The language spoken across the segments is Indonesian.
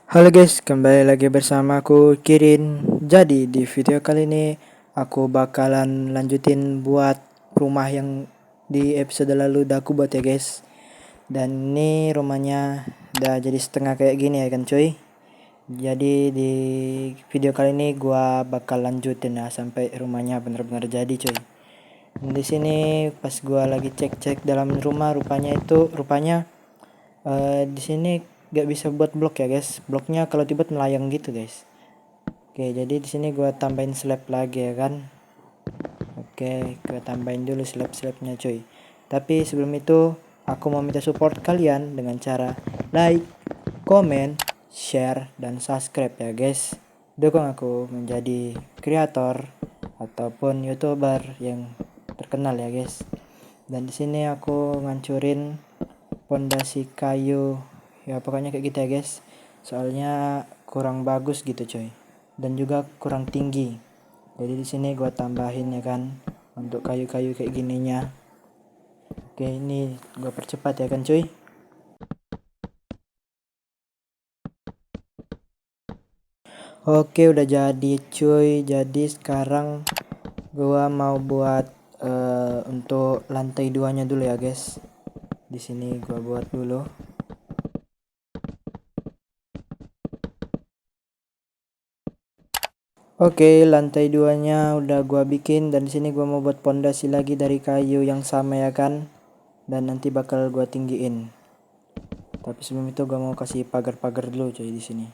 Halo guys, kembali lagi bersama aku Kirin. Jadi di video kali ini aku bakalan lanjutin buat rumah yang di episode lalu udah aku buat ya guys. Dan ini rumahnya udah jadi setengah kayak gini ya kan cuy. Jadi di video kali ini gua bakal lanjutin ya sampai rumahnya bener-bener jadi cuy. Di sini pas gua lagi cek-cek dalam rumah rupanya di sini gak bisa buat blok ya guys. Bloknya kalau tiba melayang gitu guys. Oke, jadi di sini gua tambahin slab lagi ya kan. Oke, gua tambahin dulu slab-slabnya cuy. Tapi sebelum itu aku mau minta support kalian dengan cara like, comment, share, dan subscribe ya guys. Dukung aku menjadi kreator ataupun youtuber yang terkenal ya guys. Dan di sini aku ngancurin pondasi kayu ya pokoknya kayak gitu ya guys, soalnya kurang bagus gitu coy dan juga kurang tinggi. Jadi di sini gua tambahin ya kan untuk kayu-kayu kayak gininya. Oke, ini gua percepat ya kan cuy. Oke, udah jadi cuy. Jadi sekarang gua mau buat untuk lantai duanya dulu ya guys. Di sini gua buat dulu. Oke, lantai duanya udah gua bikin dan di sini gua mau buat pondasi lagi dari kayu yang sama ya kan. Dan nanti bakal gua tinggiin. Tapi sebelum itu gua mau kasih pagar-pagar dulu coy di sini.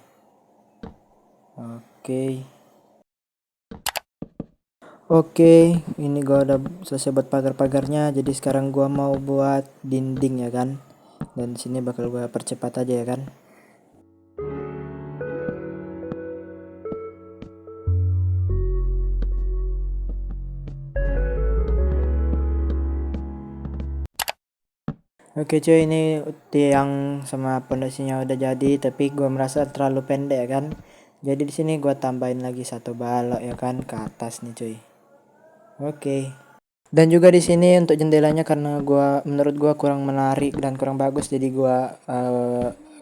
Oke. Oke, ini gua udah selesai buat pagar-pagarnya. Jadi sekarang gua mau buat dinding ya kan. Dan di sini bakal gua percepat aja ya kan. Oke cuy, ini tiang sama pondasinya udah jadi, tapi gua merasa terlalu pendek ya kan. Jadi di sini gua tambahin lagi satu balok ya kan ke atas nih cuy. Oke. Dan juga di sini untuk jendelanya karena menurut gua kurang menarik dan kurang bagus, jadi gua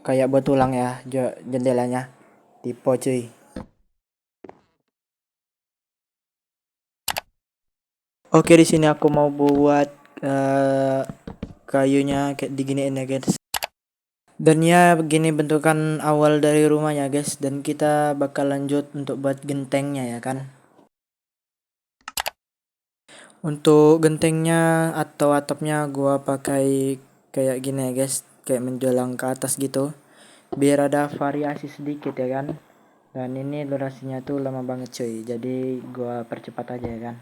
kayak buat tulang ya jendelanya. Tipe cuy. Oke, di sini aku mau buat kayunya kayak diginiin ya guys. Dan ya begini bentukan awal dari rumahnya guys, dan kita bakal lanjut untuk buat gentengnya ya kan. Untuk gentengnya atau atapnya gua pakai kayak gini ya guys, kayak menjulang ke atas gitu. Biar ada variasi sedikit ya kan. Dan ini durasinya tuh lama banget cuy. Jadi gua percepat aja ya kan.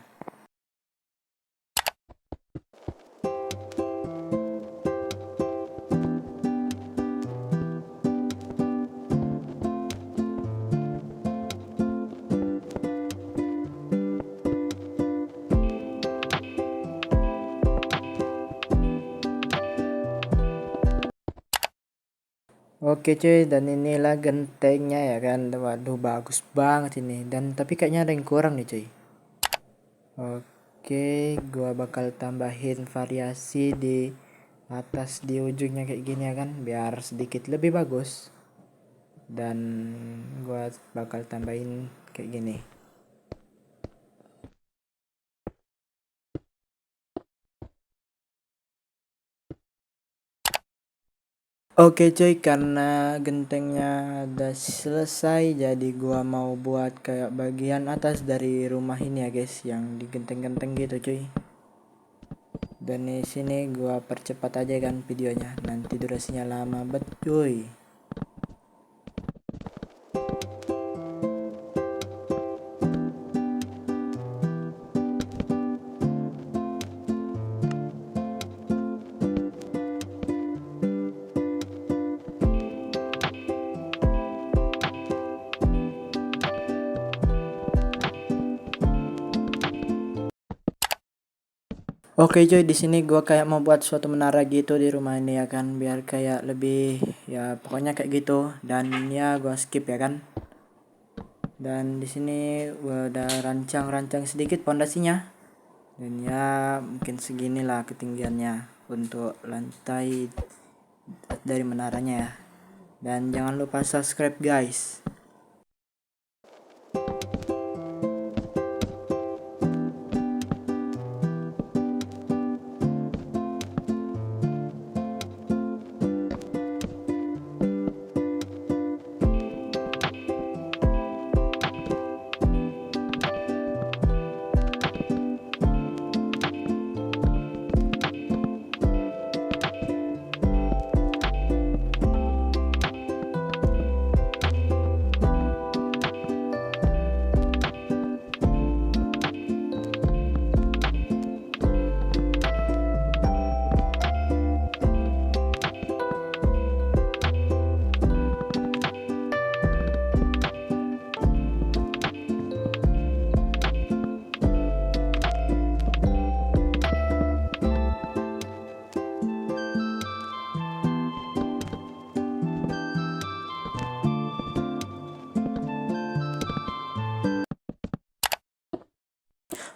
Oke cuy, dan inilah gentengnya ya kan. Waduh bagus banget ini. Dan tapi kayaknya ada yang kurang nih cuy. Oke, gua bakal tambahin variasi di atas di ujungnya kayak gini ya kan, biar sedikit lebih bagus. Dan gua bakal tambahin kayak gini. Oke cuy, karena gentengnya udah selesai, jadi gua mau buat kayak bagian atas dari rumah ini ya guys, yang digenteng-genteng gitu cuy. Dan di sini gua percepat aja kan videonya, nanti durasinya lama bet cuy. Oke cuy, di sini gua kayak mau buat suatu menara gitu di rumah ini ya kan, biar kayak lebih ya pokoknya kayak gitu. Dan ya gua skip ya kan. Dan di sini gua udah rancang-rancang sedikit pondasinya. Dan ya mungkin seginilah ketinggiannya untuk lantai dari menaranya ya. Dan jangan lupa subscribe guys.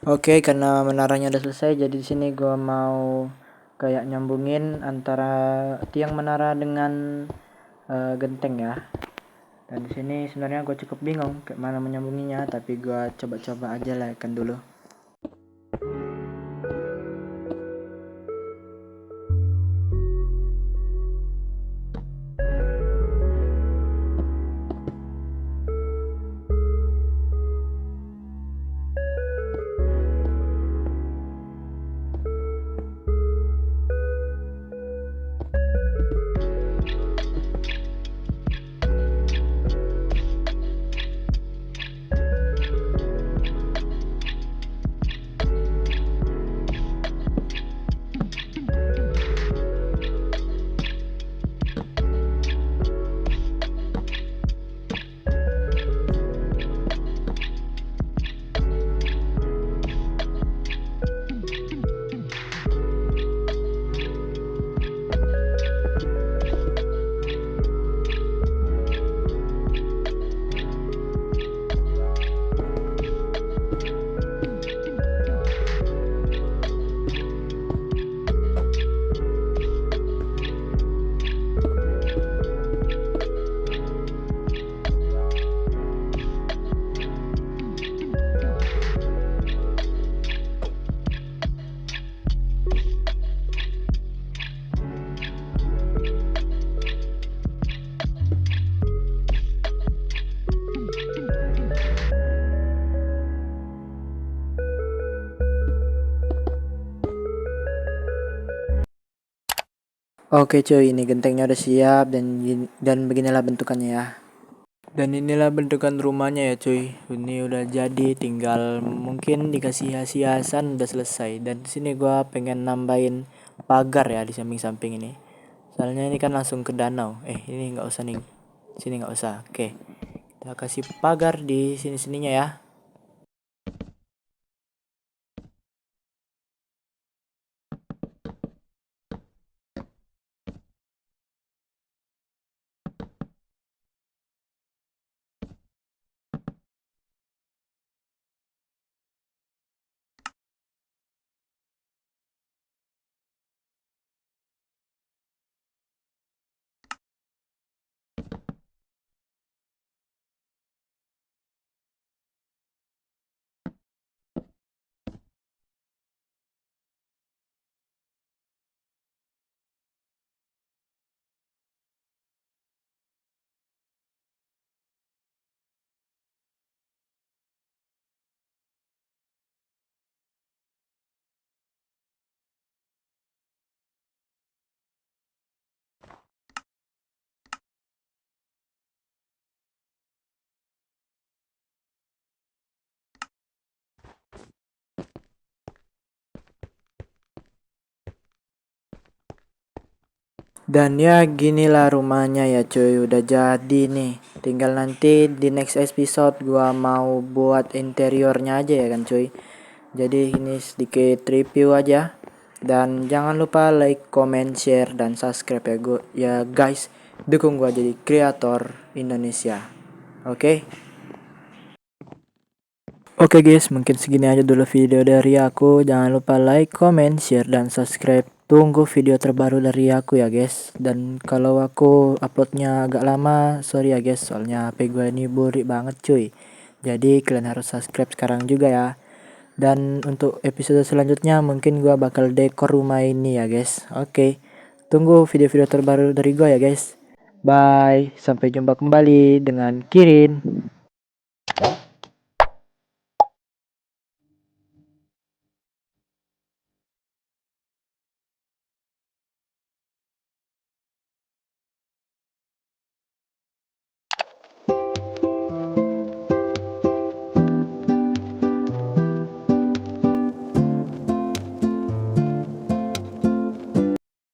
Oke, karena menaranya udah selesai, jadi di sini gua mau kayak nyambungin antara tiang menara dengan genteng ya. Dan di sini sebenarnya gue cukup bingung kayak mana menyambunginya, tapi gua coba-coba aja lah kan dulu. Oke cuy, ini gentengnya udah siap dan beginilah bentukannya ya. Dan inilah bentukan rumahnya ya cuy. Ini udah jadi, tinggal mungkin dikasih hiasan udah selesai. Dan di sini gua pengen nambahin pagar ya di samping-samping ini. Soalnya ini kan langsung ke danau. Ini nggak usah nih. Sini nggak usah. Oke. Kita kasih pagar di sini-sininya ya. Dan ya ginilah rumahnya ya cuy, udah jadi nih. Tinggal nanti di next episode gua mau buat interiornya aja ya kan cuy. Jadi ini sedikit review aja. Dan jangan lupa like, comment, share, dan subscribe ya guys. Dukung gua jadi kreator Indonesia. Oke? Oke guys, mungkin segini aja dulu video dari aku. Jangan lupa like, comment, share, dan subscribe. tunggu video terbaru dari aku ya guys. Dan kalau aku uploadnya agak lama, sorry ya guys, soalnya HP gue ini burik banget cuy. Jadi kalian harus subscribe sekarang juga ya. Dan untuk episode selanjutnya mungkin gue bakal dekor rumah ini ya guys. Oke, tunggu video-video terbaru dari gue ya guys. Bye, sampai jumpa kembali dengan Kirin.